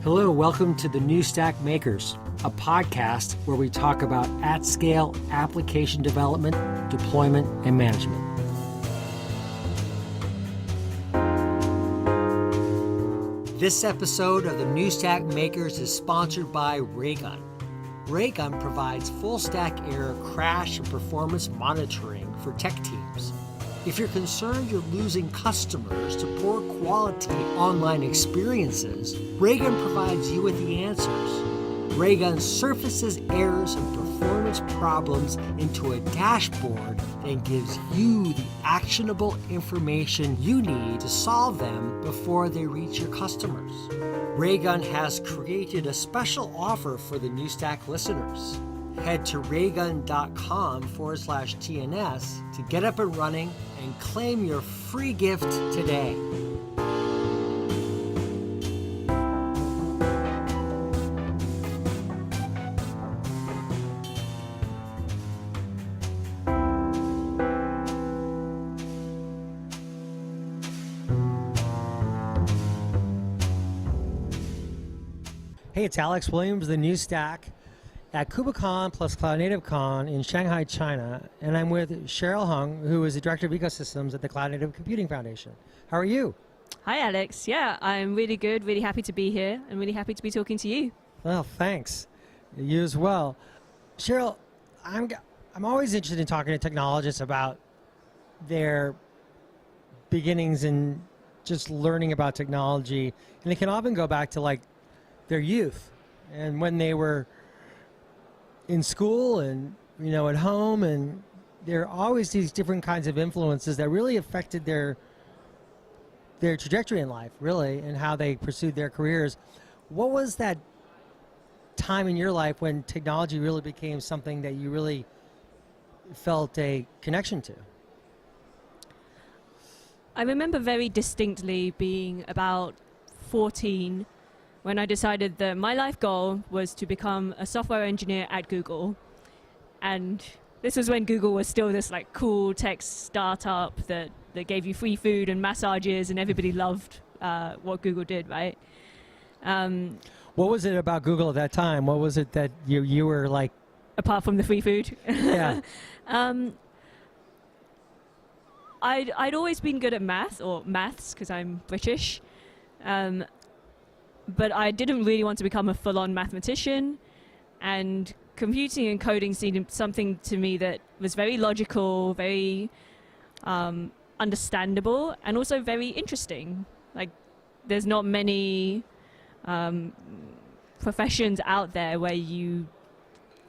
Hello, welcome to the New Stack Makers, a podcast where we talk about at-scale application development, deployment, and management. This episode of the New Stack Makers is sponsored by Raygun. Raygun provides full-stack error crash and performance monitoring for tech teams. If you're concerned you're losing customers to poor quality online experiences, Raygun provides you with the answers. Raygun surfaces errors and performance problems into a dashboard and gives you the actionable information you need to solve them before they reach your customers. Raygun has created a special offer for the New Stack listeners. Head to raygun.com/TNS to get up and running and claim your free gift today. Hey, it's Alex Williams, the New Stack, at KubeCon CloudNativeCon in Shanghai, China, and I'm with Cheryl Hung, who is the Director of Ecosystems at the Native Computing Foundation. How are you? Hi, Alex. Yeah, I'm really good, really happy to be here, and really happy to be talking to you. Well, thanks. You as well. Cheryl, I'm always interested in talking to technologists about their beginnings and just learning about technology, and it can often go back to like their youth and when they were in school and at home, and there are always these different kinds of influences that really affected their trajectory in life, really, and how they pursued their careers. What was that time in your life when technology really became something that you really felt a connection to? I remember very distinctly being about 14 when I decided that my life goal was to become a software engineer at Google. And this was when Google was still this like cool tech startup that gave you free food and massages, and everybody loved what Google did, right? What was it about Google at that time? What was it that you were like? Apart from the free food? Yeah. I'd always been good at maths, because I'm British. But I didn't really want to become a full-on mathematician, and computing and coding seemed something to me that was very logical, very understandable, and also very interesting. Like, there's not many professions out there where you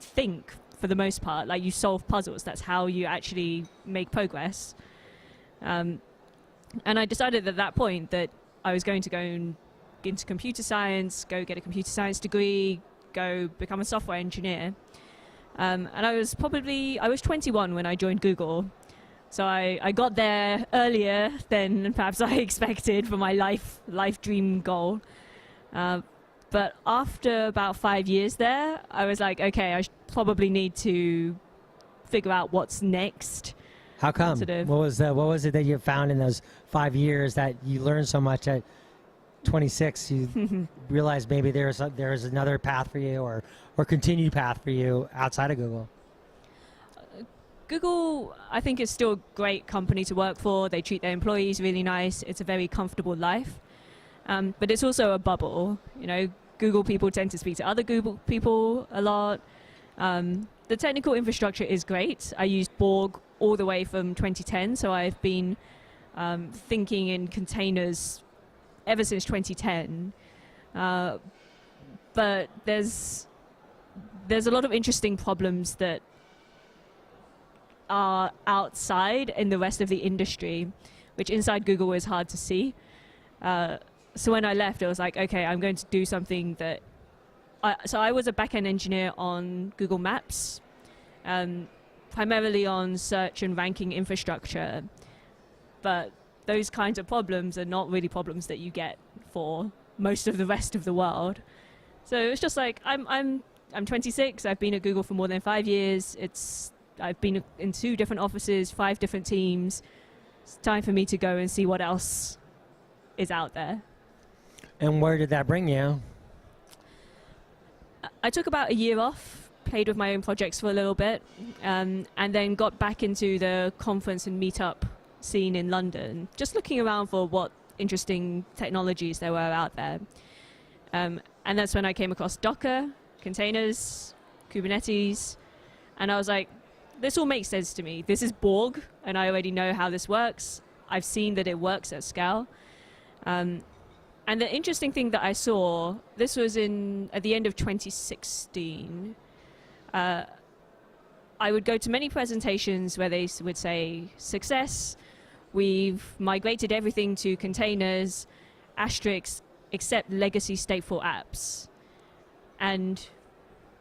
think, for the most part, like you solve puzzles. That's how you actually make progress. And I decided at that point that I was going to go into computer science, go get a computer science degree, go become a software engineer. And I was 21 when I joined Google. So I got there earlier than perhaps I expected for my life dream goal. But after about 5 years there, I was like, okay, I probably need to figure out what's next. How come? What was it that you found in those 5 years that you learned so much at 26, you realized maybe there's another path for you or continued path for you outside of Google? Google, I think, is still a great company to work for. They treat their employees really nice. It's a very comfortable life. But it's also a bubble. Google people tend to speak to other Google people a lot. The technical infrastructure is great. I used Borg all the way from 2010, so I've been thinking in containers ever since 2010, but there's a lot of interesting problems that are outside in the rest of the industry, which inside Google is hard to see. So when I left, it was like, okay, I'm going to do something that. So I was a back-end engineer on Google Maps, primarily on search and ranking infrastructure, but those kinds of problems are not really problems that you get for most of the rest of the world. So it's just like, I'm 26. I've been at Google for more than 5 years. I've been in 2 different offices, 5 different teams. It's time for me to go and see what else is out there. And where did that bring you? I took about a year off, played with my own projects for a little bit, and then got back into the conference and meetup scene in London, just looking around for what interesting technologies there were out there. And that's when I came across Docker, containers, Kubernetes, and I was like, this all makes sense to me. This is Borg, and I already know how this works. I've seen that it works at scale. And the interesting thing that I saw, this was at the end of 2016. I would go to many presentations where they would say, success, we've migrated everything to containers, asterisks, except legacy stateful apps. And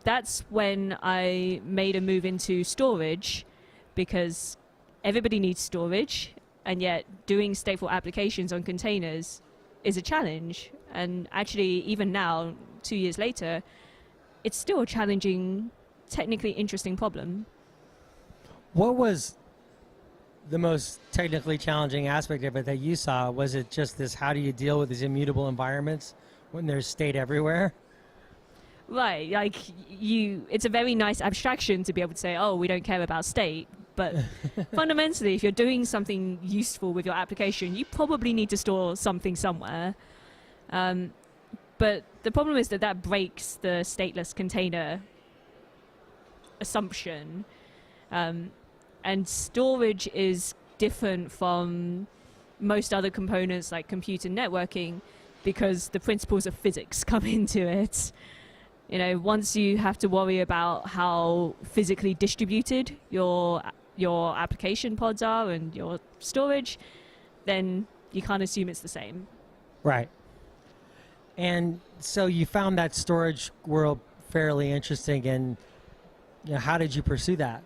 that's when I made a move into storage, because everybody needs storage, and yet doing stateful applications on containers is a challenge. And actually, even now, 2 years later, it's still a challenging, technically interesting problem. What was the most technically challenging aspect of it that you saw? Was it just this, how do you deal with these immutable environments when there's state everywhere? Right, like it's a very nice abstraction to be able to say, oh, we don't care about state. But fundamentally, if you're doing something useful with your application, you probably need to store something somewhere. But the problem is that breaks the stateless container assumption. And storage is different from most other components like compute and networking, because the principles of physics come into it. You know, once you have to worry about how physically distributed your application pods are and your storage, then you can't assume it's the same. Right. And so you found that storage world fairly interesting, and how did you pursue that?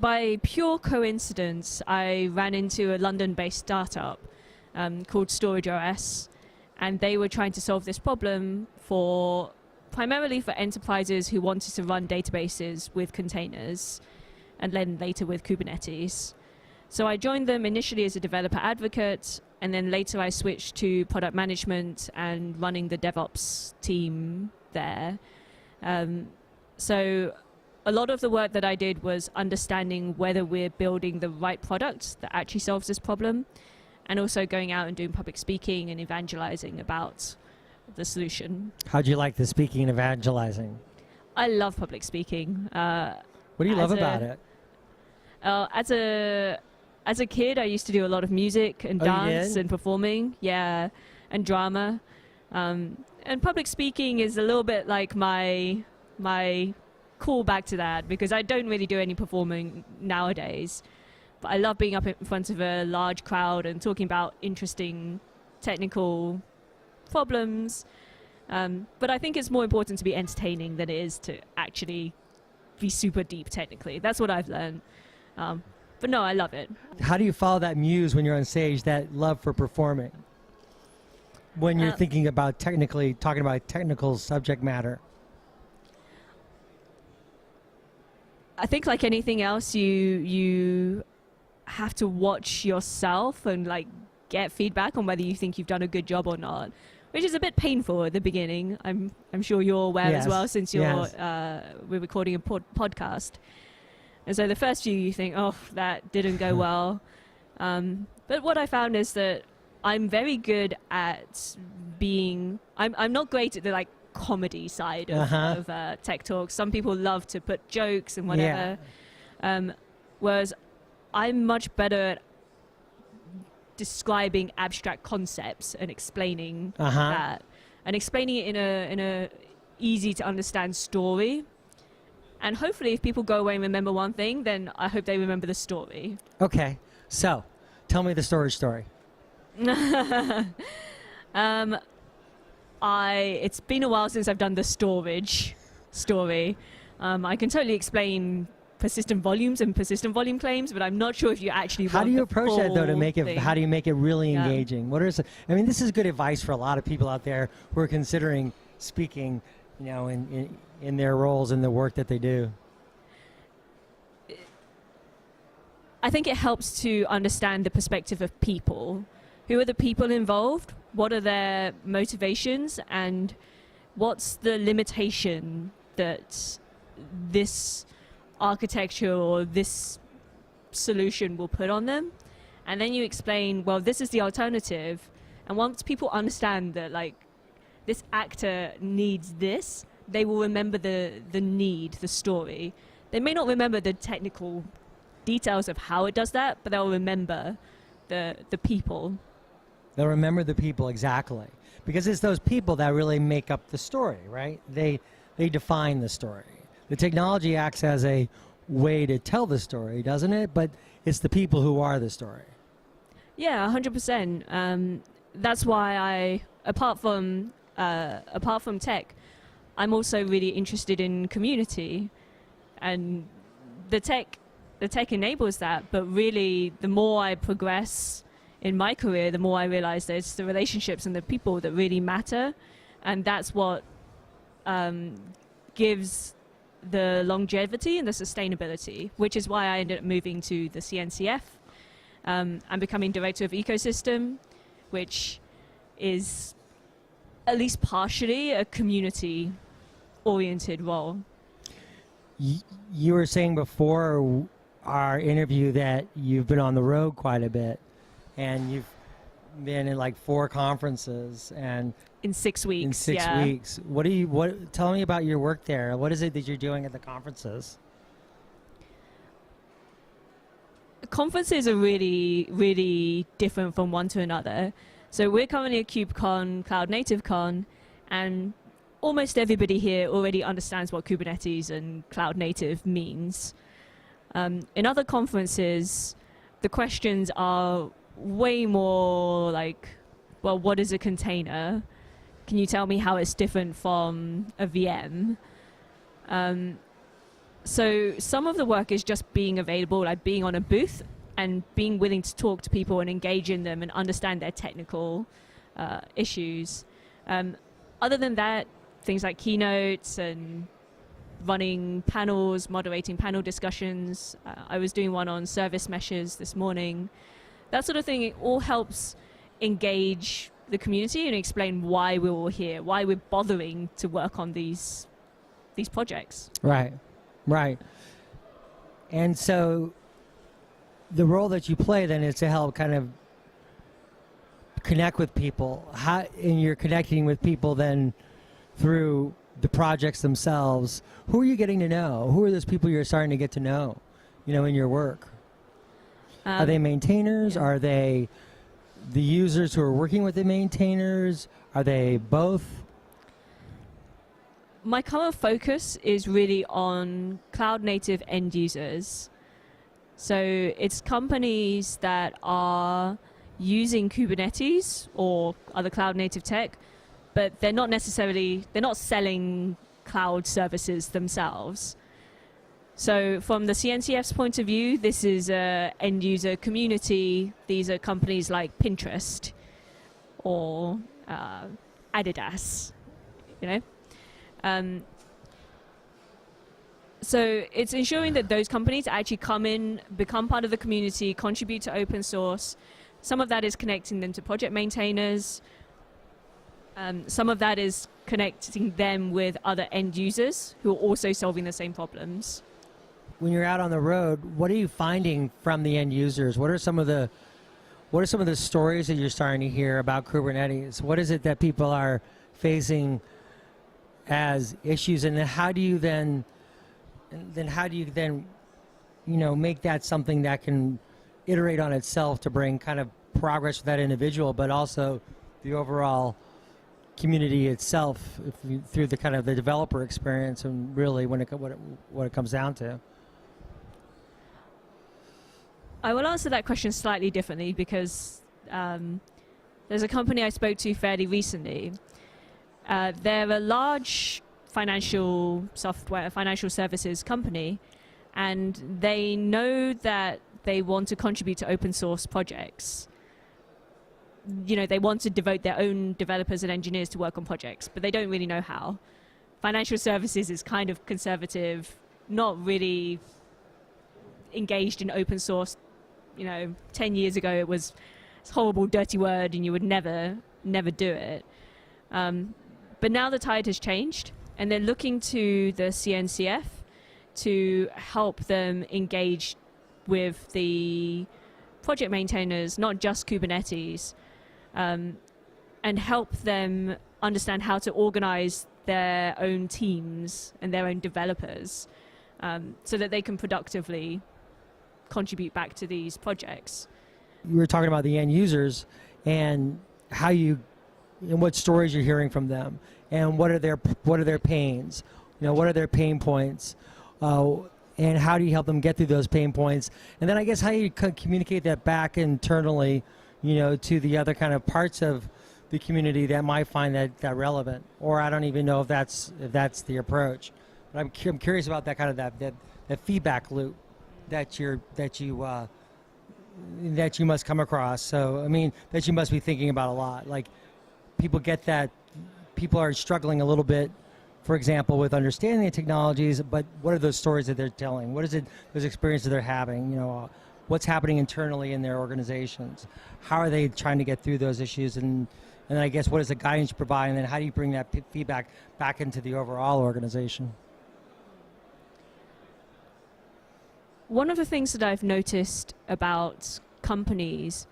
By pure coincidence, I ran into a London-based startup called StorageOS, and they were trying to solve this problem primarily for enterprises who wanted to run databases with containers, and then later with Kubernetes. So I joined them initially as a developer advocate, and then later I switched to product management and running the DevOps team there. So a lot of the work that I did was understanding whether we're building the right product that actually solves this problem, and also going out and doing public speaking and evangelizing about the solution. How'd you like the speaking and evangelizing? I love public speaking. What do you love about it? As a kid, I used to do a lot of music and dance and performing, and drama. And public speaking is a little bit like my callback to that, because I don't really do any performing nowadays. But I love being up in front of a large crowd and talking about interesting technical problems. But I think it's more important to be entertaining than it is to actually be super deep technically. That's what I've learned. But no, I love it. How do you follow that muse when you're on stage, that love for performing? When you're thinking about talking about technical subject matter? I think like anything else, you have to watch yourself and like get feedback on whether you think you've done a good job or not, which is a bit painful at the beginning. I'm sure you're aware as well, since we're recording a podcast. And so the first few you think, oh, that didn't go well. But what I found is that I'm very good at I'm not great at the like comedy side of tech talks. Some people love to put jokes and whatever. Whereas I'm much better at describing abstract concepts and explaining that, and explaining it in a easy to understand story. And hopefully if people go away and remember one thing, then I hope they remember the story. Okay, so tell me the storage story. It's been a while since I've done the storage story. I can totally explain persistent volumes and persistent volume claims, but I'm not sure if you actually How do you approach that, though, to make it, thing. how do you make it really engaging? I mean, this is good advice for a lot of people out there who are considering speaking, in their roles and the work that they do. I think it helps to understand the perspective of people. who are the people involved, what are their motivations, and what's the limitation that this architecture or this solution will put on them. And then you explain, well, this is the alternative. And once people understand that, like, this actor needs this, they will remember the need, the story. They may not remember the technical details of how it does that, but they'll remember the people. They'll remember the people, exactly. Because it's those people that really make up the story, right? They define the story. The technology acts as a way to tell the story, doesn't it? But it's the people who are the story. Yeah, 100%. That's why apart from tech, I'm also really interested in community, and the tech enables that. But really, the more I progress in my career, the more I realize that it's the relationships and the people that really matter, and that's what gives the longevity and the sustainability, which is why I ended up moving to the CNCF and becoming director of ecosystem, which is at least partially a community-oriented role. You were saying before our interview that you've been on the road quite a bit, and you've been in like 4 conferences and in 6 weeks. In 6 weeks. Tell me about your work there. What is it that you're doing at the conferences? Conferences are really, really different from one to another. So we're currently at KubeCon CloudNativeCon, and almost everybody here already understands what Kubernetes and cloud native means. In other conferences, the questions are way more like, well, what is a container? Can you tell me how it's different from a VM? So some of the work is just being available, like being on a booth and being willing to talk to people and engage in them and understand their technical issues. Other than that, things like keynotes and running panels, moderating panel discussions. I was doing one on service meshes this morning. That sort of thing, it all helps engage the community and explain why we're all here, why we're bothering to work on these projects. Right. And so the role that you play then is to help kind of connect with people. And you're connecting with people then through the projects themselves. Who are you getting to know? Who are those people you're starting to get to know, in your work? Are they maintainers? Yeah. Are they the users who are working with the maintainers? Are they both? My current focus is really on cloud native end users. So it's companies that are using Kubernetes or other cloud native tech, but they're not selling cloud services themselves. So from the CNCF's point of view, this is an end user community. These are companies like Pinterest or Adidas, So it's ensuring that those companies actually come in, become part of the community, contribute to open source. Some of that is connecting them to project maintainers. Some of that is connecting them with other end users who are also solving the same problems. When you're out on the road, what are you finding from the end users? What are some of the stories that you're starting to hear about Kubernetes? What is it that people are facing as issues, and how do you then make that something that can iterate on itself to bring kind of progress for that individual, but also the overall community itself through the kind of the developer experience, and really what it comes down to? I will answer that question slightly differently because there's a company I spoke to fairly recently. They're a large financial services company, and they know that they want to contribute to open source projects. They want to devote their own developers and engineers to work on projects, but they don't really know how. Financial services is kind of conservative, not really engaged in open source. 10 years ago it was horrible, dirty word, and you would never do it. But now the tide has changed, and they're looking to the CNCF to help them engage with the project maintainers, not just Kubernetes, and help them understand how to organize their own teams and their own developers, so that they can productively contribute back to these projects. You were talking about the end users and how you, and what stories you're hearing from them, and what are their pains, what are their pain points, and how do you help them get through those pain points, and then I guess how you communicate that back internally, to the other kind of parts of the community that might find that relevant, or I don't even know if that's the approach. But I'm curious about that kind of that feedback loop that you must come across. So I mean, that you must be thinking about a lot. Like, people get that people are struggling a little bit, for example, with understanding the technologies, but what are those stories that they're telling? What is it, those experiences they're having? What's happening internally in their organizations? How are they trying to get through those issues? And I guess, what is the guidance you provide? And then how do you bring that feedback back into the overall organization? One of the things that I've noticed about companies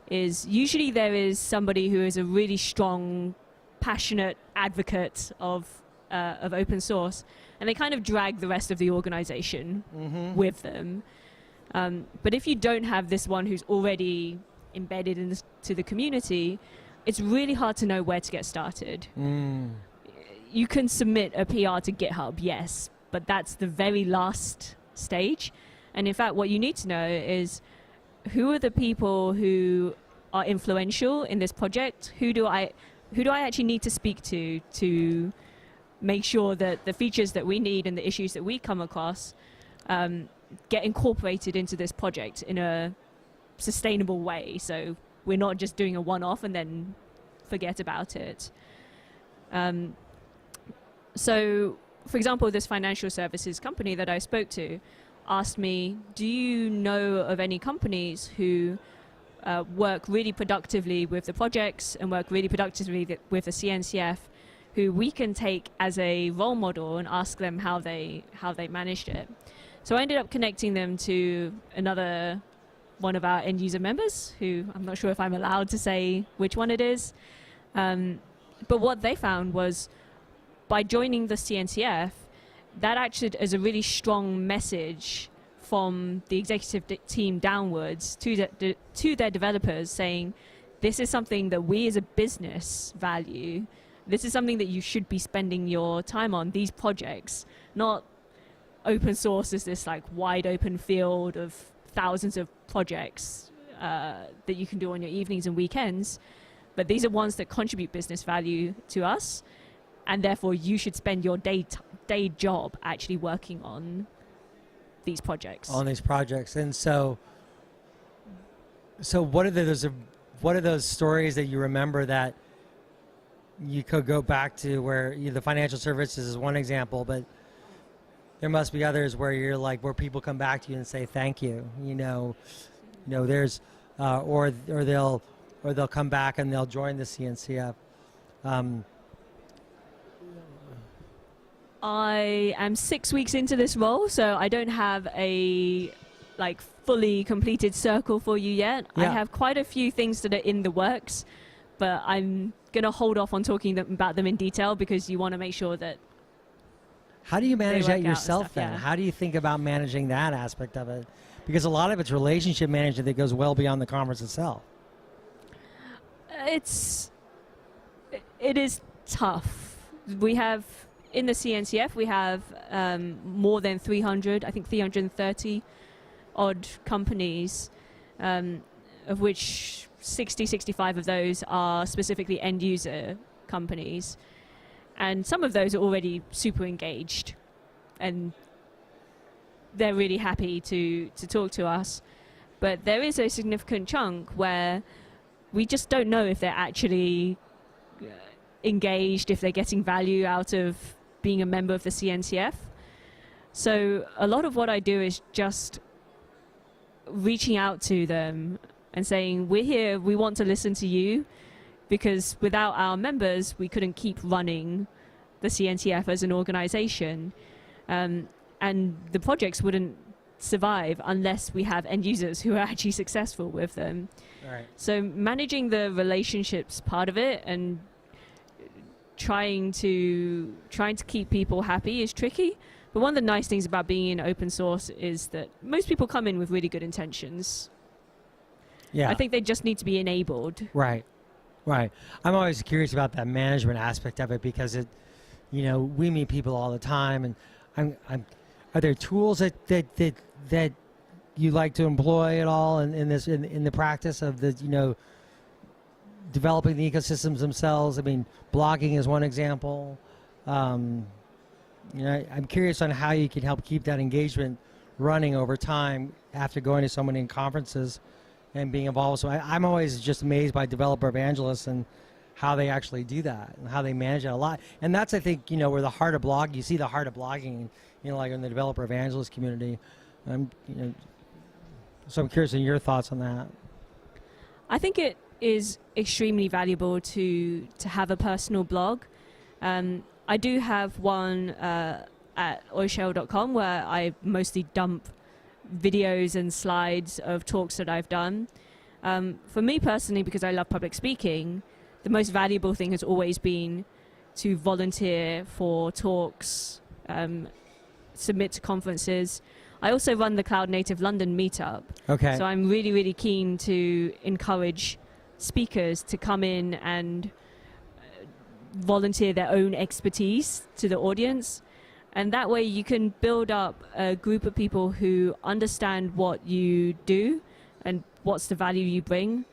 is usually there is somebody who is a really strong, passionate advocate of open source, and they kind of drag the rest of the organization with them. But if you don't have this one who's already embedded into the community, it's really hard to know where to get started. You can submit a PR to GitHub, yes, but that's the very last stage. And in fact, what you need to know is, who are the people who are influential in this project? Who do I actually need to speak to make sure that the features that we need and the issues that we come across get incorporated into this project in a sustainable way, so we're not just doing a one-off and then forget about it. So, for example, this financial services company that I spoke to asked me, do you know of any companies who work really productively with the projects and work really productively with the CNCF, who we can take as a role model and ask them how they managed it? So I ended up connecting them to another one of our end user members, who I'm not sure if I'm allowed to say which one it is. But what they found was, by joining the CNCF, that acted as a really strong message from the executive team downwards to their developers, saying, this is something that we as a business value. This is something that you should be spending your time on, these projects. Not open source as this like wide open field of thousands of projects that you can do on your evenings and weekends, but these are ones that contribute business value to us, and therefore you should spend your day job actually working on these projects. And so what are those stories that you remember that you could go back to, where the financial services is one example, but there must be others where you're like, where people come back to you and say thank you, there's or they'll come back and they'll join the CNCF. I am 6 weeks into this role, so I don't have a fully completed circle for you yet. Yeah. I have quite a few things that are in the works, but I'm going to hold off on talking about them in detail, because you want to make sure that. How do you manage that yourself then? Yeah. How do you think about managing that aspect of it? Because a lot of it's relationship management that goes well beyond the conference itself. It is tough. We have, in the CNCF, we have more than 300, I think 330 odd companies, of which 65 of those are specifically end user companies. And some of those are already super engaged, and they're really happy to talk to us. But there is a significant chunk where we just don't know if they're actually engaged, if they're getting value out of being a member of the CNCF. So a lot of what I do is just reaching out to them and saying, we're here, we want to listen to you, because without our members, we couldn't keep running the CNCF as an organization. And the projects wouldn't survive unless we have end users who are actually successful with them. Right. So managing the relationships part of it and trying to keep people happy is tricky. But one of the nice things about being in open source is that most people come in with really good intentions. Yeah. I think they just need to be enabled. Right. I'm always curious about that management aspect of it, because we meet people all the time, and are there tools that you like to employ at all in the practice of developing the ecosystems themselves? I mean, blogging is one example. I'm curious on how you can help keep that engagement running over time after going to so many conferences and being involved. So I'm always just amazed by developer evangelists and how they actually do that and how they manage it a lot. And that's, I think, where the heart of you see the heart of blogging, like in the developer evangelist community. So I'm curious in your thoughts on that. I think it is extremely valuable to have a personal blog. I do have one at oishell.com where I mostly dump videos and slides of talks that I've done. For me personally, because I love public speaking, the most valuable thing has always been to volunteer for talks, submit to conferences. I also run the Cloud Native London meetup. Okay. So I'm really, really keen to encourage speakers to come in and volunteer their own expertise to the audience. And that way you can build up a group of people who understand what you do and what's the value you bring.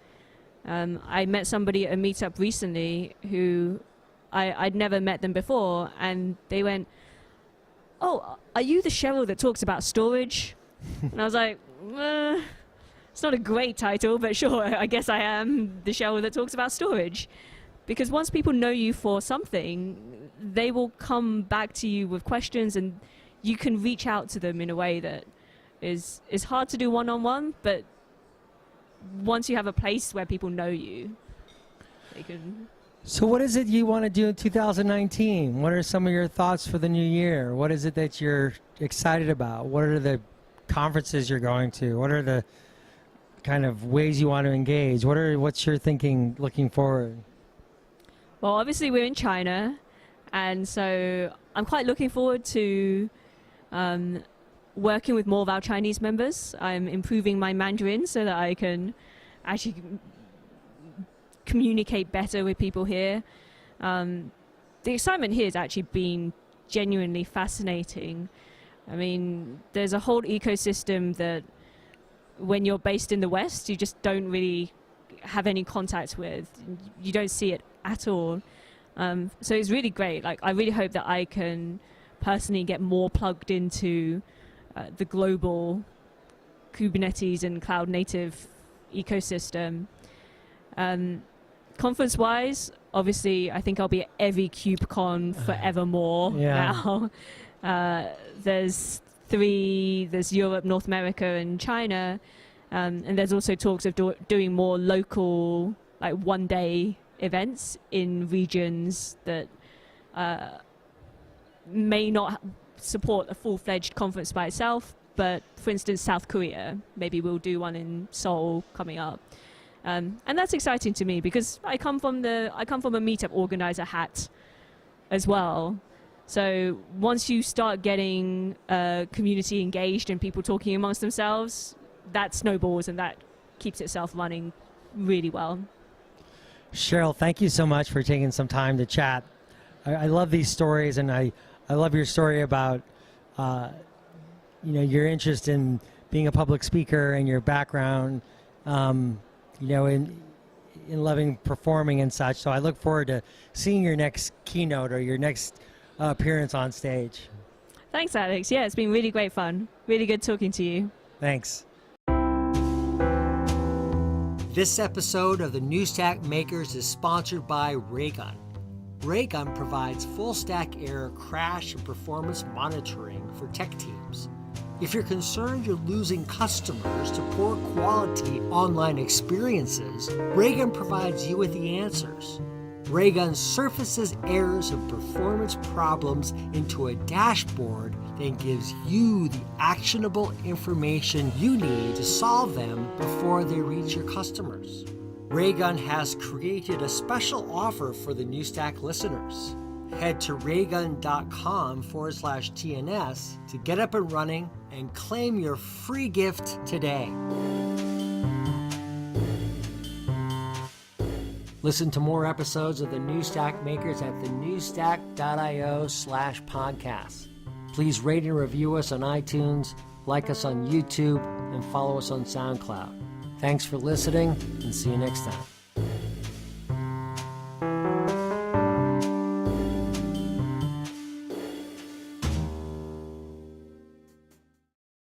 I met somebody at a meetup recently who I'd never met them before, and they went, "Oh, are you the Cheryl that talks about storage?" And I was like, it's not a great title, but sure, I guess I am the Cheryl that talks about storage. Because once people know you for something, they will come back to you with questions, and you can reach out to them in a way that is hard to do one-on-one, but once you have a place where people know you, they can... So what is it you want to do in 2019? What are some of your thoughts for the new year? What is it that you're excited about? What are the conferences you're going to? What are the kind of ways you want to engage? What's your thinking looking forward? Well, obviously we're in China, and so I'm quite looking forward to working with more of our Chinese members. I'm improving my Mandarin so that I can actually communicate better with people here. The excitement here has actually been genuinely fascinating. I mean, there's a whole ecosystem that when you're based in the West, you just don't really have any contact with. You don't see it at all. So it's really great. Like, I really hope that I can personally get more plugged into the global Kubernetes and cloud native ecosystem. Conference-wise, obviously, I think I'll be at every KubeCon forevermore now. There's 3, there's Europe, North America, and China. And there's also talks of doing more local, like one-day events in regions that may not support a full-fledged conference by itself, but for instance, South Korea, maybe we'll do one in Seoul coming up. And that's exciting to me because I come from a meetup organizer hat as well. So once you start getting community engaged and people talking amongst themselves, that snowballs and that keeps itself running really well. Cheryl, thank you so much for taking some time to chat. I love these stories, and I love your story about your interest in being a public speaker and your background, in loving performing and such. So I look forward to seeing your next keynote or your next appearance on stage. Thanks, Alex. Yeah, it's been really great fun. Really good talking to you. Thanks. This episode of the NewStack Makers is sponsored by Raygun. Raygun provides full-stack error crash and performance monitoring for tech teams. If you're concerned you're losing customers to poor quality online experiences, Raygun provides you with the answers. Raygun surfaces errors and performance problems into a dashboard that gives you the actionable information you need to solve them before they reach your customers. Raygun has created a special offer for the NewStack listeners. Head to raygun.com/TNS to get up and running and claim your free gift today. Listen to more episodes of the NewStack Makers at thenewstack.io/podcast. Please rate and review us on iTunes, like us on YouTube, and follow us on SoundCloud. Thanks for listening, and see you next time.